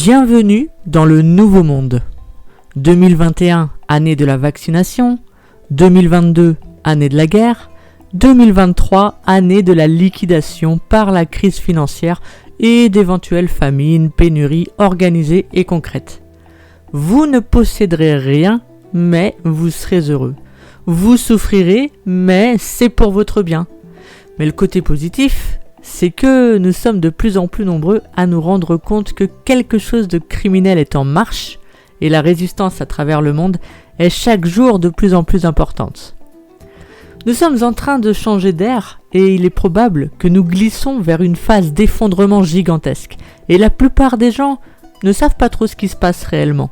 Bienvenue dans le nouveau monde. 2021, année de la vaccination. 2022, année de la guerre. 2023, année de la liquidation par la crise financière et d'éventuelles famines, pénuries organisées et concrètes. Vous ne posséderez rien, mais vous serez heureux. Vous souffrirez, mais c'est pour votre bien. Mais le côté positif, c'est que nous sommes de plus en plus nombreux à nous rendre compte que quelque chose de criminel est en marche et la résistance à travers le monde est chaque jour de plus en plus importante. Nous sommes en train de changer d'air et il est probable que nous glissons vers une phase d'effondrement gigantesque et la plupart des gens ne savent pas trop ce qui se passe réellement.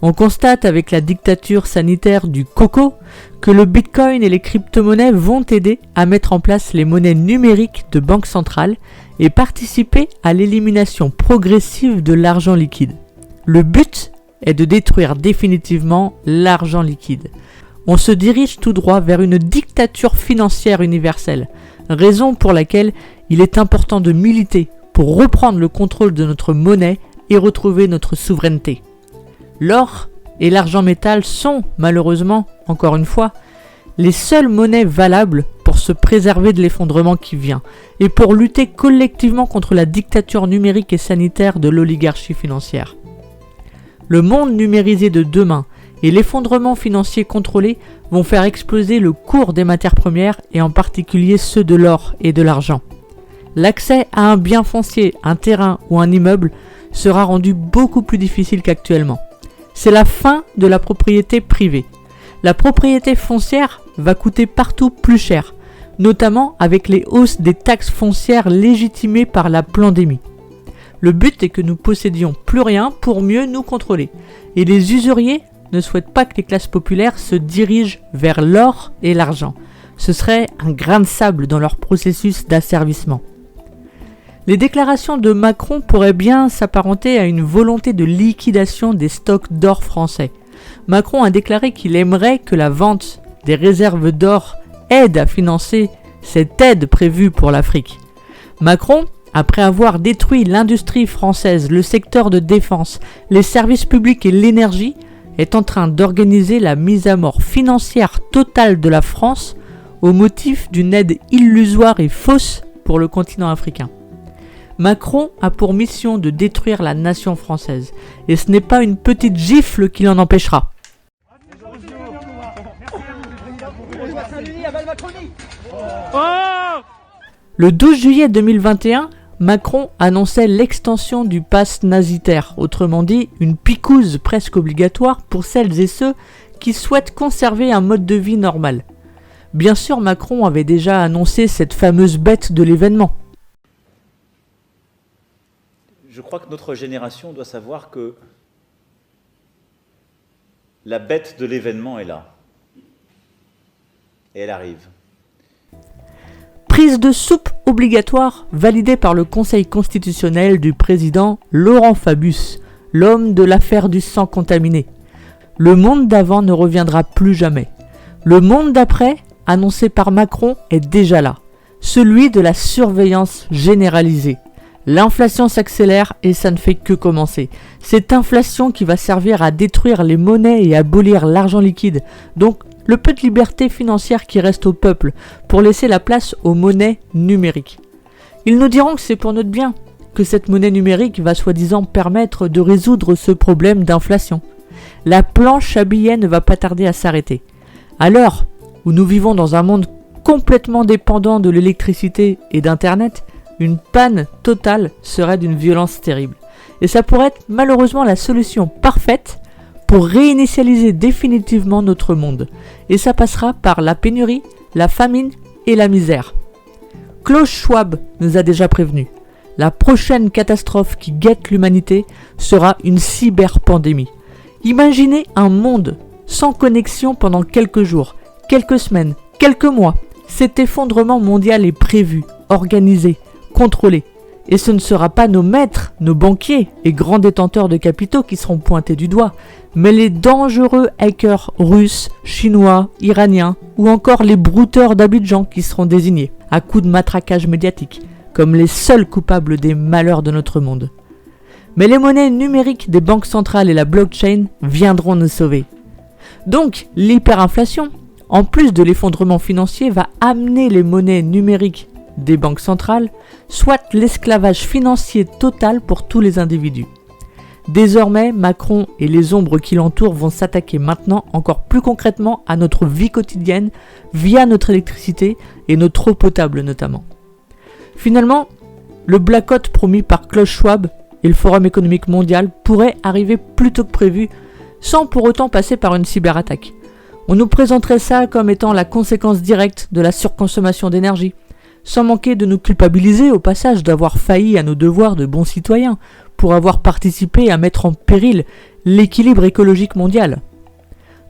On constate avec la dictature sanitaire du coco que le bitcoin et les crypto-monnaies vont aider à mettre en place les monnaies numériques de banque centrale et participer à l'élimination progressive de l'argent liquide. Le but est de détruire définitivement l'argent liquide. On se dirige tout droit vers une dictature financière universelle, raison pour laquelle il est important de militer pour reprendre le contrôle de notre monnaie et retrouver notre souveraineté. L'or et l'argent métal sont, malheureusement, encore une fois, les seules monnaies valables pour se préserver de l'effondrement qui vient et pour lutter collectivement contre la dictature numérique et sanitaire de l'oligarchie financière. Le monde numérisé de demain et l'effondrement financier contrôlé vont faire exploser le cours des matières premières et en particulier ceux de l'or et de l'argent. L'accès à un bien foncier, un terrain ou un immeuble sera rendu beaucoup plus difficile qu'actuellement. C'est la fin de la propriété privée. La propriété foncière va coûter partout plus cher, notamment avec les hausses des taxes foncières légitimées par la pandémie. Le but est que nous possédions plus rien pour mieux nous contrôler. Et les usuriers ne souhaitent pas que les classes populaires se dirigent vers l'or et l'argent. Ce serait un grain de sable dans leur processus d'asservissement. Les déclarations de Macron pourraient bien s'apparenter à une volonté de liquidation des stocks d'or français. Macron a déclaré qu'il aimerait que la vente des réserves d'or aide à financer cette aide prévue pour l'Afrique. Macron, après avoir détruit l'industrie française, le secteur de défense, les services publics et l'énergie, est en train d'organiser la mise à mort financière totale de la France au motif d'une aide illusoire et fausse pour le continent africain. Macron a pour mission de détruire la nation française, et ce n'est pas une petite gifle qui l'en empêchera. Le 12 juillet 2021, Macron annonçait l'extension du pass nasitaire, autrement dit une picouse presque obligatoire pour celles et ceux qui souhaitent conserver un mode de vie normal. Bien sûr, Macron avait déjà annoncé cette fameuse bête de l'événement. Je crois que notre génération doit savoir que la bête de l'événement est là. Et elle arrive. Prise de soupe obligatoire validée par le Conseil constitutionnel du président Laurent Fabius, l'homme de l'affaire du sang contaminé. Le monde d'avant ne reviendra plus jamais. Le monde d'après, annoncé par Macron, est déjà là. Celui de la surveillance généralisée. L'inflation s'accélère et ça ne fait que commencer. Cette inflation qui va servir à détruire les monnaies et abolir l'argent liquide. Donc, le peu de liberté financière qui reste au peuple pour laisser la place aux monnaies numériques. Ils nous diront que c'est pour notre bien, que cette monnaie numérique va soi-disant permettre de résoudre ce problème d'inflation. La planche à billets ne va pas tarder à s'arrêter. À l'heure où nous vivons dans un monde complètement dépendant de l'électricité et d'Internet, une panne totale serait d'une violence terrible. Et ça pourrait être malheureusement la solution parfaite pour réinitialiser définitivement notre monde. Et ça passera par la pénurie, la famine et la misère. Klaus Schwab nous a déjà prévenu. La prochaine catastrophe qui guette l'humanité sera une cyberpandémie. Imaginez un monde sans connexion pendant quelques jours, quelques semaines, quelques mois. Cet effondrement mondial est prévu, organisé, contrôlé. Et ce ne sera pas nos maîtres, nos banquiers et grands détenteurs de capitaux qui seront pointés du doigt, mais les dangereux hackers russes, chinois, iraniens ou encore les brouteurs d'Abidjan qui seront désignés, à coups de matraquage médiatique, comme les seuls coupables des malheurs de notre monde. Mais les monnaies numériques des banques centrales et la blockchain viendront nous sauver. Donc, l'hyperinflation, en plus de l'effondrement financier, va amener les monnaies numériques des banques centrales, soit l'esclavage financier total pour tous les individus. Désormais, Macron et les ombres qui l'entourent vont s'attaquer maintenant encore plus concrètement à notre vie quotidienne via notre électricité et notre eau potable notamment. Finalement, le blackout promis par Klaus Schwab et le Forum économique mondial pourrait arriver plus tôt que prévu sans pour autant passer par une cyberattaque. On nous présenterait ça comme étant la conséquence directe de la surconsommation d'énergie, sans manquer de nous culpabiliser au passage d'avoir failli à nos devoirs de bons citoyens pour avoir participé à mettre en péril l'équilibre écologique mondial.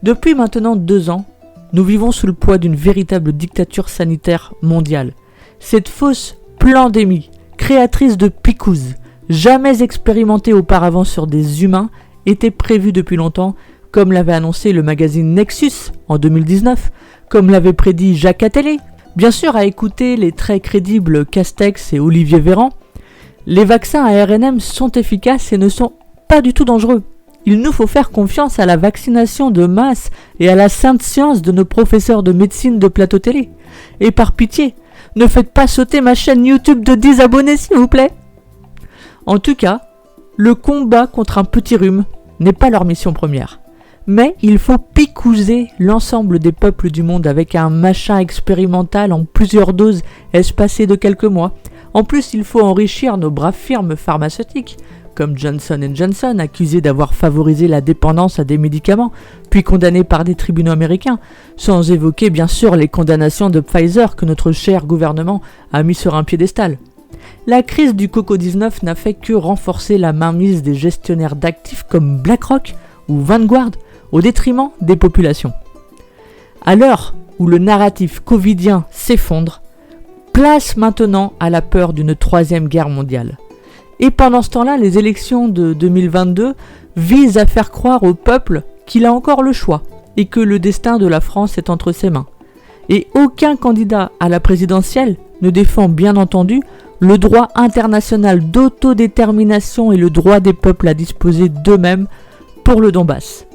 Depuis maintenant 2 ans, nous vivons sous le poids d'une véritable dictature sanitaire mondiale. Cette fausse pandémie, créatrice de picouzes, jamais expérimentée auparavant sur des humains, était prévue depuis longtemps, comme l'avait annoncé le magazine Nexus en 2019, comme l'avait prédit Jacques Attali. Bien sûr, à écouter les très crédibles Castex et Olivier Véran, les vaccins à ARNM sont efficaces et ne sont pas du tout dangereux. Il nous faut faire confiance à la vaccination de masse et à la sainte science de nos professeurs de médecine de plateau télé. Et par pitié, ne faites pas sauter ma chaîne YouTube de 10 abonnés s'il vous plaît. En tout cas, le combat contre un petit rhume n'est pas leur mission première. Mais il faut picouser l'ensemble des peuples du monde avec un machin expérimental en plusieurs doses espacées de quelques mois. En plus, il faut enrichir nos braves firmes pharmaceutiques, comme Johnson & Johnson, accusées d'avoir favorisé la dépendance à des médicaments, puis condamnées par des tribunaux américains, sans évoquer bien sûr les condamnations de Pfizer que notre cher gouvernement a mis sur un piédestal. La crise du Coco-19 n'a fait que renforcer la mainmise des gestionnaires d'actifs comme BlackRock ou Vanguard, au détriment des populations. À l'heure où le narratif covidien s'effondre, place maintenant à la peur d'une 3e guerre mondiale. Et pendant ce temps-là, les élections de 2022 visent à faire croire au peuple qu'il a encore le choix et que le destin de la France est entre ses mains. Et aucun candidat à la présidentielle ne défend bien entendu le droit international d'autodétermination et le droit des peuples à disposer d'eux-mêmes pour le Donbass.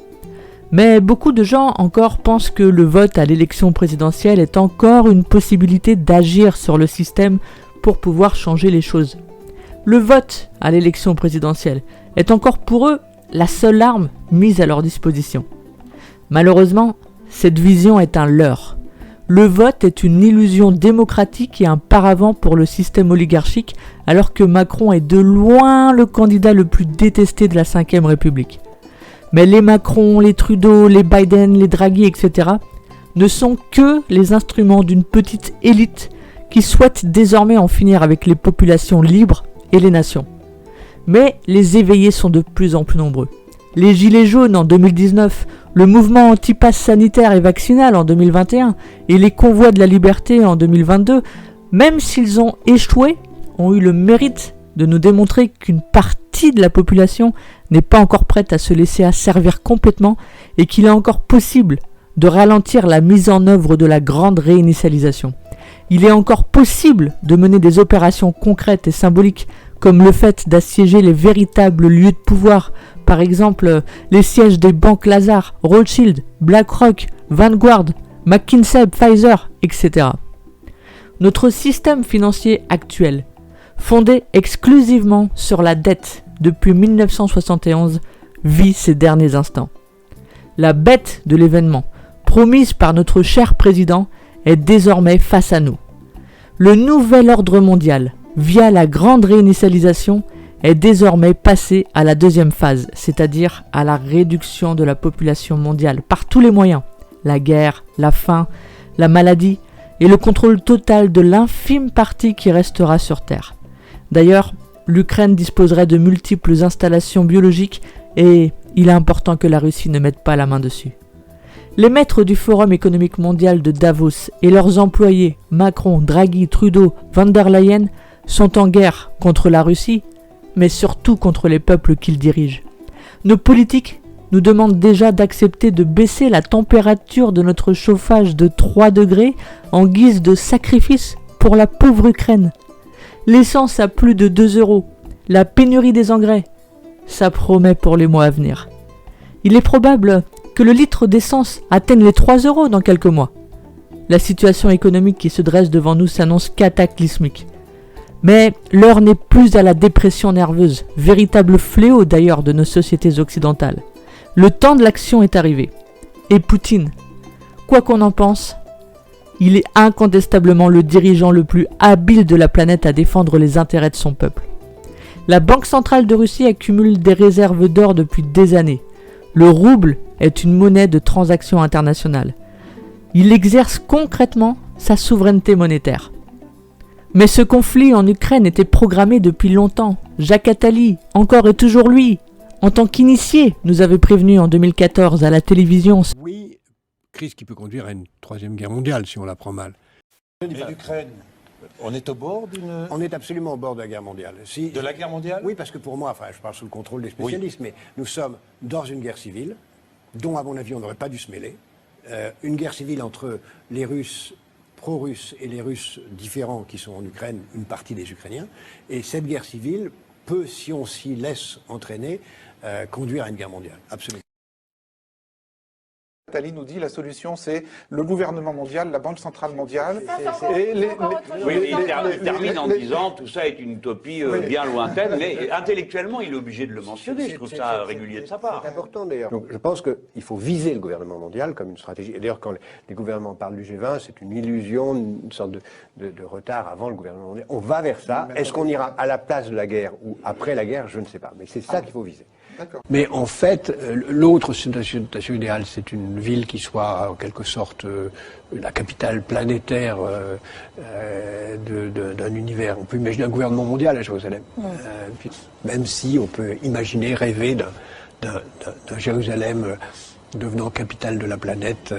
Mais beaucoup de gens encore pensent que le vote à l'élection présidentielle est encore une possibilité d'agir sur le système pour pouvoir changer les choses. Le vote à l'élection présidentielle est encore pour eux la seule arme mise à leur disposition. Malheureusement, cette vision est un leurre. Le vote est une illusion démocratique et un paravent pour le système oligarchique, alors que Macron est de loin le candidat le plus détesté de la Ve République. Mais les Macron, les Trudeau, les Biden, les Draghi, etc. ne sont que les instruments d'une petite élite qui souhaite désormais en finir avec les populations libres et les nations. Mais les éveillés sont de plus en plus nombreux. Les Gilets jaunes en 2019, le mouvement anti-pass sanitaire et vaccinal en 2021 et les convois de la liberté en 2022, même s'ils ont échoué, ont eu le mérite de nous démontrer qu'une partie de la population n'est pas encore prête à se laisser asservir complètement et qu'il est encore possible de ralentir la mise en œuvre de la grande réinitialisation. Il est encore possible de mener des opérations concrètes et symboliques comme le fait d'assiéger les véritables lieux de pouvoir, par exemple les sièges des banques Lazare, Rothschild, BlackRock, Vanguard, McKinsey, Pfizer, etc. Notre système financier actuel, fondé exclusivement sur la dette depuis 1971, vit ses derniers instants. La bête de l'événement, promise par notre cher président, est désormais face à nous. Le nouvel ordre mondial, via la grande réinitialisation, est désormais passé à la 2e phase, c'est-à-dire à la réduction de la population mondiale par tous les moyens, la guerre, la faim, la maladie et le contrôle total de l'infime partie qui restera sur Terre. D'ailleurs, l'Ukraine disposerait de multiples installations biologiques et il est important que la Russie ne mette pas la main dessus. Les maîtres du Forum économique mondial de Davos et leurs employés, Macron, Draghi, Trudeau, von der Leyen, sont en guerre contre la Russie, mais surtout contre les peuples qu'ils dirigent. Nos politiques nous demandent déjà d'accepter de baisser la température de notre chauffage de 3 degrés en guise de sacrifice pour la pauvre Ukraine. L'essence à plus de 2 €, la pénurie des engrais ça promet pour les mois à venir. Il est probable que le litre d'essence atteigne les 3 € dans quelques mois. La situation économique qui se dresse devant nous s'annonce cataclysmique. Mais l'heure n'est plus à la dépression nerveuse, véritable fléau d'ailleurs de nos sociétés occidentales. Le temps de l'action est arrivé. Et Poutine, quoi qu'on en pense, il est incontestablement le dirigeant le plus habile de la planète à défendre les intérêts de son peuple. La Banque centrale de Russie accumule des réserves d'or depuis des années. Le rouble est une monnaie de transaction internationale. Il exerce concrètement sa souveraineté monétaire. Mais ce conflit en Ukraine était programmé depuis longtemps. Jacques Attali, encore et toujours lui, en tant qu'initié, nous avait prévenu en 2014 à la télévision. Oui, crise qui peut conduire à une troisième guerre mondiale si on la prend mal. Mais l'Ukraine, on est au bord d'une... On est absolument au bord de la guerre mondiale. De la guerre mondiale ? Oui, parce que pour moi, je parle sous le contrôle des spécialistes, mais nous sommes dans une guerre civile, dont à mon avis on n'aurait pas dû se mêler. Une guerre civile entre les Russes pro-russes et les Russes différents qui sont en Ukraine, une partie des Ukrainiens. Et cette guerre civile peut, si on s'y laisse entraîner, conduire à une guerre mondiale. Absolument. Attali nous dit la solution c'est le gouvernement mondial, la Banque centrale mondiale. Oui, il termine en disant tout ça est une utopie bien lointaine, mais intellectuellement il est obligé de le mentionner. Je trouve ça régulier de sa part. C'est important d'ailleurs. Donc je pense qu'il faut viser le gouvernement mondial comme une stratégie. Et d'ailleurs quand les gouvernements parlent du G20, c'est une illusion, une sorte de retard avant le gouvernement mondial. On va vers ça. Est-ce qu'on ira à la place de la guerre ou après la guerre? Je ne sais pas. Mais c'est ça qu'il faut viser. Mais en fait, l'autre situation idéale, c'est une ville qui soit en quelque sorte la capitale planétaire d'un univers. On peut imaginer un gouvernement mondial à Jérusalem, même si on peut imaginer, rêver d'un Jérusalem devenant capitale de la planète,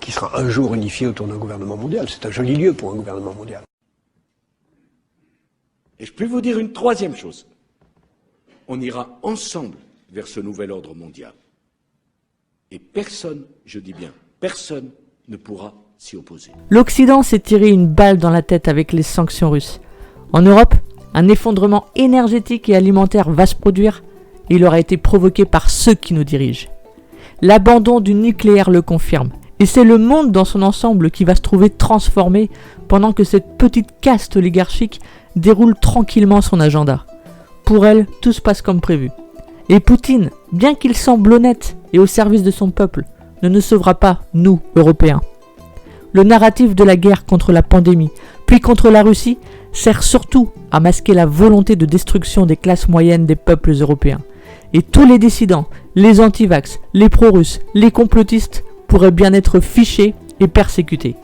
qui sera un jour unifié autour d'un gouvernement mondial. C'est un joli lieu pour un gouvernement mondial. Et je peux vous dire une troisième chose. On ira ensemble vers ce nouvel ordre mondial. Et personne, je dis bien, personne ne pourra s'y opposer. L'Occident s'est tiré une balle dans la tête avec les sanctions russes. En Europe, un effondrement énergétique et alimentaire va se produire et il aura été provoqué par ceux qui nous dirigent. L'abandon du nucléaire le confirme. Et c'est le monde dans son ensemble qui va se trouver transformé pendant que cette petite caste oligarchique déroule tranquillement son agenda. Pour elle, tout se passe comme prévu. Et Poutine, bien qu'il semble honnête et au service de son peuple, ne nous sauvera pas, nous, Européens. Le narratif de la guerre contre la pandémie, puis contre la Russie, sert surtout à masquer la volonté de destruction des classes moyennes des peuples européens. Et tous les dissidents, les antivax, les pro-russes, les complotistes pourraient bien être fichés et persécutés.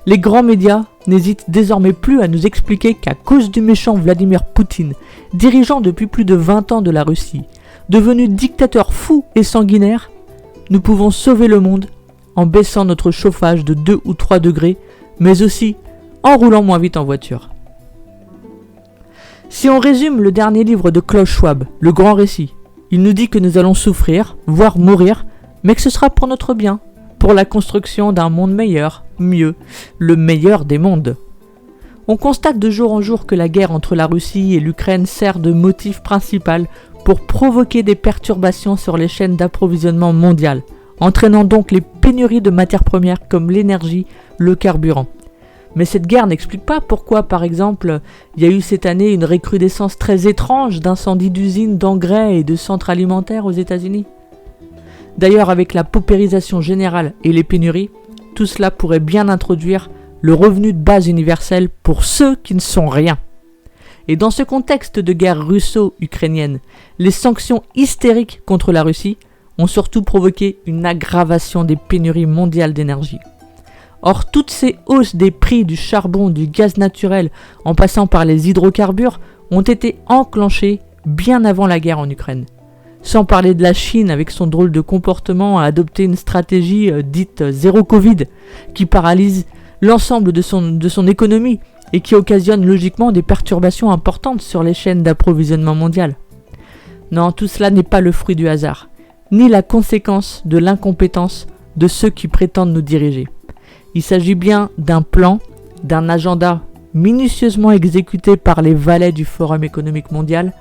Les grands médias n'hésitent désormais plus à nous expliquer qu'à cause du méchant Vladimir Poutine, dirigeant depuis plus de 20 ans de la Russie, devenu dictateur fou et sanguinaire, nous pouvons sauver le monde en baissant notre chauffage de 2 ou 3 degrés, mais aussi en roulant moins vite en voiture. Si on résume le dernier livre de Klaus Schwab, Le Grand Récit, il nous dit que nous allons souffrir, voire mourir, mais que ce sera pour notre bien, pour la construction d'un monde meilleur, mieux, le meilleur des mondes. On constate de jour en jour que la guerre entre la Russie et l'Ukraine sert de motif principal pour provoquer des perturbations sur les chaînes d'approvisionnement mondiales, entraînant donc les pénuries de matières premières comme l'énergie, le carburant. Mais cette guerre n'explique pas pourquoi, par exemple, il y a eu cette année une recrudescence très étrange d'incendies d'usines d'engrais et de centres alimentaires aux États-Unis. D'ailleurs, avec la paupérisation générale et les pénuries, tout cela pourrait bien introduire le revenu de base universel pour ceux qui ne sont rien. Et dans ce contexte de guerre russo-ukrainienne, les sanctions hystériques contre la Russie ont surtout provoqué une aggravation des pénuries mondiales d'énergie. Or, toutes ces hausses des prix du charbon, du gaz naturel, en passant par les hydrocarbures, ont été enclenchées bien avant la guerre en Ukraine. Sans parler de la Chine avec son drôle de comportement à adopter une stratégie dite zéro Covid qui paralyse l'ensemble de son économie et qui occasionne logiquement des perturbations importantes sur les chaînes d'approvisionnement mondiales. Non, tout cela n'est pas le fruit du hasard, ni la conséquence de l'incompétence de ceux qui prétendent nous diriger. Il s'agit bien d'un plan, d'un agenda minutieusement exécuté par les valets du Forum économique mondial,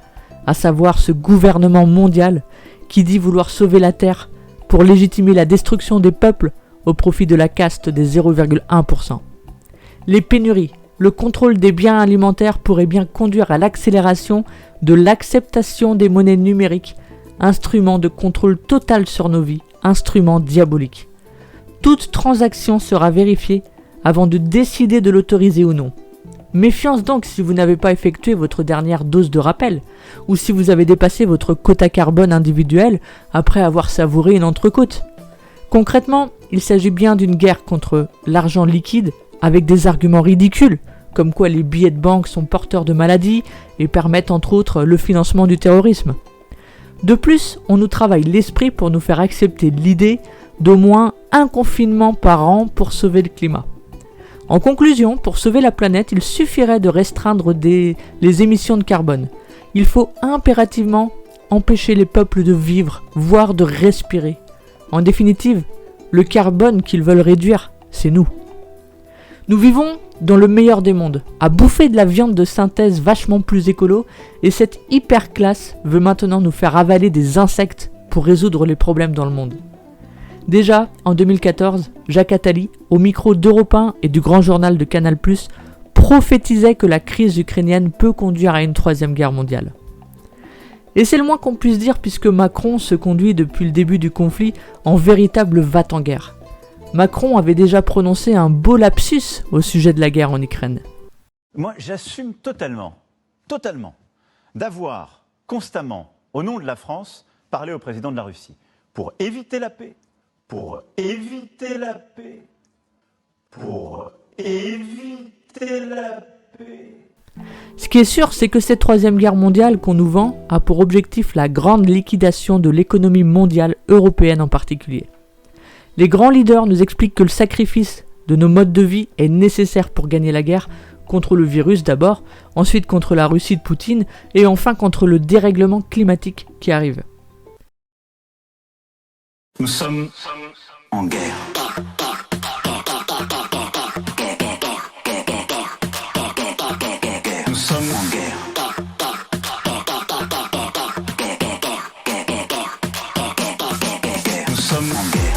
à savoir ce gouvernement mondial qui dit vouloir sauver la Terre pour légitimer la destruction des peuples au profit de la caste des 0,1%. Les pénuries, le contrôle des biens alimentaires pourraient bien conduire à l'accélération de l'acceptation des monnaies numériques, instrument de contrôle total sur nos vies, instrument diabolique. Toute transaction sera vérifiée avant de décider de l'autoriser ou non. Méfiance donc si vous n'avez pas effectué votre dernière dose de rappel, ou si vous avez dépassé votre quota carbone individuel après avoir savouré une entrecôte. Concrètement, il s'agit bien d'une guerre contre l'argent liquide avec des arguments ridicules, comme quoi les billets de banque sont porteurs de maladies et permettent entre autres le financement du terrorisme. De plus, on nous travaille l'esprit pour nous faire accepter l'idée d'au moins un confinement par an pour sauver le climat. En conclusion, pour sauver la planète, il suffirait de restreindre les émissions de carbone. Il faut impérativement empêcher les peuples de vivre, voire de respirer. En définitive, le carbone qu'ils veulent réduire, c'est nous. Nous vivons dans le meilleur des mondes, à bouffer de la viande de synthèse vachement plus écolo, et cette hyper classe veut maintenant nous faire avaler des insectes pour résoudre les problèmes dans le monde. Déjà, en 2014, Jacques Attali, au micro d'Europe 1 et du grand journal de Canal+, prophétisait que la crise ukrainienne peut conduire à une troisième guerre mondiale. Et c'est le moins qu'on puisse dire puisque Macron se conduit depuis le début du conflit en véritable va-t-en-guerre. Macron avait déjà prononcé un beau lapsus au sujet de la guerre en Ukraine. Moi, j'assume totalement, d'avoir constamment, au nom de la France, parlé au président de la Russie. Pour éviter la paix. Pour éviter la paix. Pour éviter la paix. Ce qui est sûr, c'est que cette troisième guerre mondiale qu'on nous vend a pour objectif la grande liquidation de l'économie mondiale, européenne en particulier. Les grands leaders nous expliquent que le sacrifice de nos modes de vie est nécessaire pour gagner la guerre, contre le virus d'abord, ensuite contre la Russie de Poutine, et enfin contre le dérèglement climatique qui arrive. Nous sommes en guerre. Nous sommes en guerre. Nous sommes en guerre.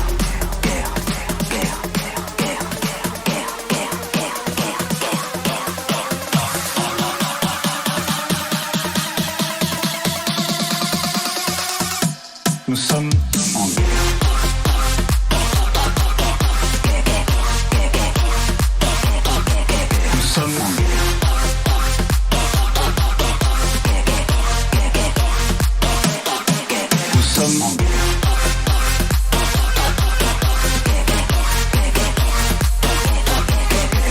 Nous sommes en guerre. Nous sommes en guerre. Nous sommes en guerre.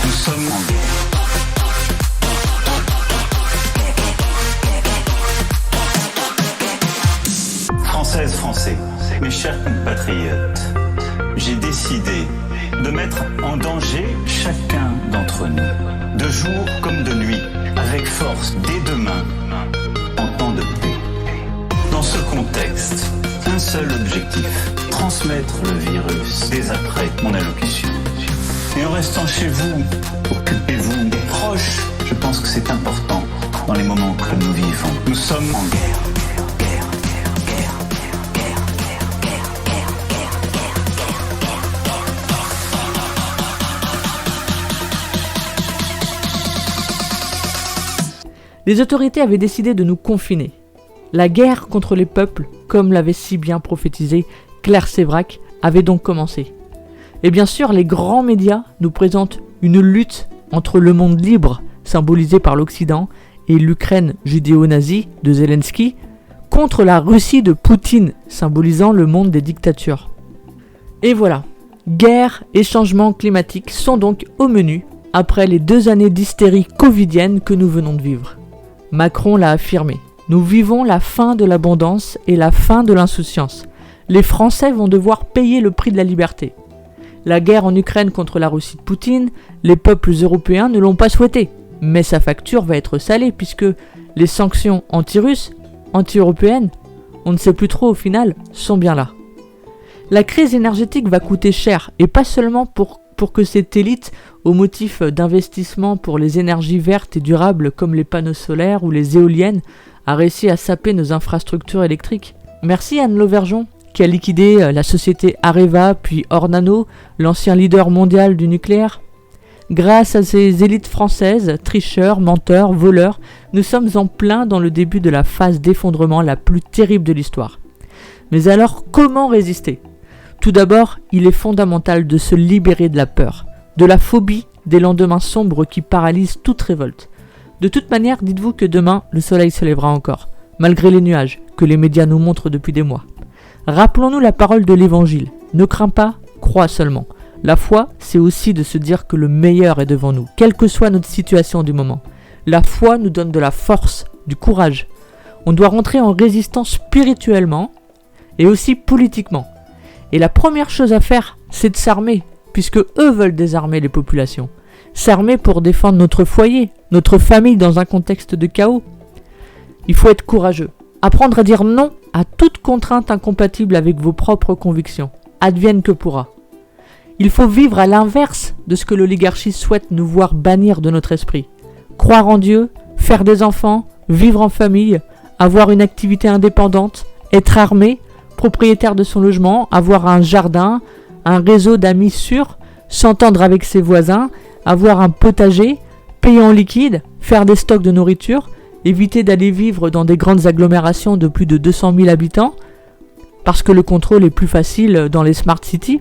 Nous sommes en guerre. Françaises, Français, mes chers compatriotes, j'ai décidé de mettre en danger chacun d'entre nous, de jour comme de nuit, avec force, dès demain, en temps de paix. Dans ce contexte, un seul objectif, transmettre le virus dès après mon allocution. Et en restant chez vous, occupez-vous des proches, je pense que c'est important dans les moments que nous vivons. Nous sommes en guerre. Les autorités avaient décidé de nous confiner. La guerre contre les peuples, comme l'avait si bien prophétisé Claire Sévrac, avait donc commencé. Et bien sûr, les grands médias nous présentent une lutte entre le monde libre, symbolisé par l'Occident, et l'Ukraine judéo-nazie de Zelensky, contre la Russie de Poutine, symbolisant le monde des dictatures. Et voilà, guerre et changement climatique sont donc au menu, après les 2 années d'hystérie covidienne que nous venons de vivre. Macron l'a affirmé. Nous vivons la fin de l'abondance et la fin de l'insouciance. Les Français vont devoir payer le prix de la liberté. La guerre en Ukraine contre la Russie de Poutine, les peuples européens ne l'ont pas souhaité. Mais sa facture va être salée puisque les sanctions anti-russes, anti-européennes, on ne sait plus trop au final, sont bien là. La crise énergétique va coûter cher et pas seulement pour que cette élite, au motif d'investissement pour les énergies vertes et durables comme les panneaux solaires ou les éoliennes, a réussi à saper nos infrastructures électriques. Merci Anne Lauvergeon, qui a liquidé la société Areva, puis Ornano, l'ancien leader mondial du nucléaire. Grâce à ces élites françaises, tricheurs, menteurs, voleurs, nous sommes en plein dans le début de la phase d'effondrement la plus terrible de l'histoire. Mais alors, comment résister ? Tout d'abord, il est fondamental de se libérer de la peur, de la phobie des lendemains sombres qui paralysent toute révolte. De toute manière, dites-vous que demain, le soleil se lèvera encore, malgré les nuages que les médias nous montrent depuis des mois. Rappelons-nous la parole de l'Évangile. Ne crains pas, crois seulement. La foi, c'est aussi de se dire que le meilleur est devant nous, quelle que soit notre situation du moment. La foi nous donne de la force, du courage. On doit rentrer en résistance spirituellement et aussi politiquement. Et la première chose à faire, c'est de s'armer, puisque eux veulent désarmer les populations. S'armer pour défendre notre foyer, notre famille dans un contexte de chaos. Il faut être courageux. Apprendre à dire non à toute contrainte incompatible avec vos propres convictions. Advienne que pourra. Il faut vivre à l'inverse de ce que l'oligarchie souhaite nous voir bannir de notre esprit. Croire en Dieu, faire des enfants, vivre en famille, avoir une activité indépendante, être armé, propriétaire de son logement, avoir un jardin, un réseau d'amis sûrs, s'entendre avec ses voisins, avoir un potager, payer en liquide, faire des stocks de nourriture, éviter d'aller vivre dans des grandes agglomérations de plus de 200 000 habitants, parce que le contrôle est plus facile dans les smart cities.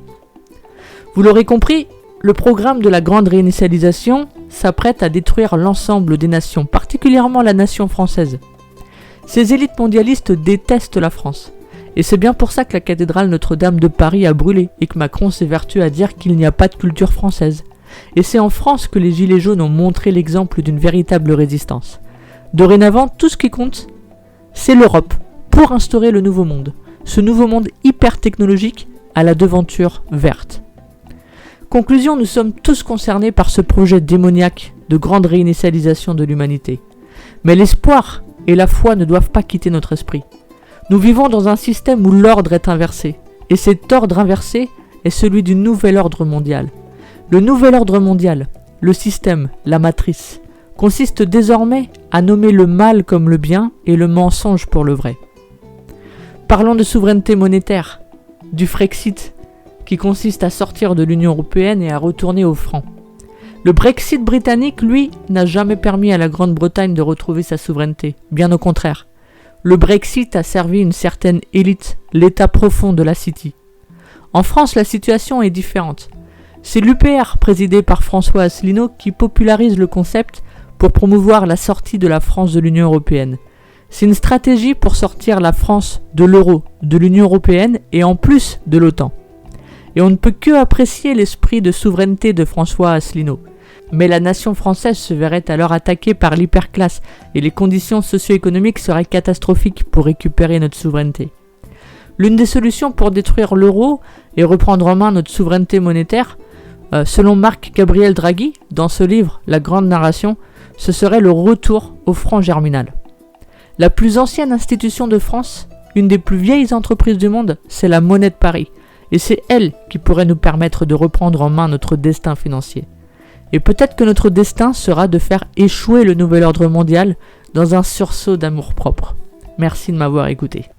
Vous l'aurez compris, le programme de la grande réinitialisation s'apprête à détruire l'ensemble des nations, particulièrement la nation française. Ces élites mondialistes détestent la France. Et c'est bien pour ça que la cathédrale Notre-Dame de Paris a brûlé et que Macron s'évertue à dire qu'il n'y a pas de culture française. Et c'est en France que les Gilets jaunes ont montré l'exemple d'une véritable résistance. Dorénavant, tout ce qui compte, c'est l'Europe, pour instaurer le nouveau monde. Ce nouveau monde hyper technologique à la devanture verte. Conclusion, nous sommes tous concernés par ce projet démoniaque de grande réinitialisation de l'humanité. Mais l'espoir et la foi ne doivent pas quitter notre esprit. Nous vivons dans un système où l'ordre est inversé, et cet ordre inversé est celui du nouvel ordre mondial. Le nouvel ordre mondial, le système, la matrice, consiste désormais à nommer le mal comme le bien et le mensonge pour le vrai. Parlons de souveraineté monétaire, du Frexit, qui consiste à sortir de l'Union européenne et à retourner au franc. Le Brexit britannique, lui, n'a jamais permis à la Grande-Bretagne de retrouver sa souveraineté, bien au contraire. Le Brexit a servi une certaine élite, l'état profond de la City. En France, la situation est différente. C'est l'UPR, présidé par François Asselineau, qui popularise le concept pour promouvoir la sortie de la France de l'Union européenne. C'est une stratégie pour sortir la France de l'euro, de l'Union européenne et en plus de l'OTAN. Et on ne peut que apprécier l'esprit de souveraineté de François Asselineau. Mais la nation française se verrait alors attaquée par l'hyperclasse et les conditions socio-économiques seraient catastrophiques pour récupérer notre souveraineté. L'une des solutions pour détruire l'euro et reprendre en main notre souveraineté monétaire, selon Marc-Gabriel Draghi, dans ce livre, La Grande Narration, ce serait le retour au franc germinal. La plus ancienne institution de France, une des plus vieilles entreprises du monde, c'est la Monnaie de Paris. Et c'est elle qui pourrait nous permettre de reprendre en main notre destin financier. Et peut-être que notre destin sera de faire échouer le nouvel ordre mondial dans un sursaut d'amour-propre. Merci de m'avoir écouté.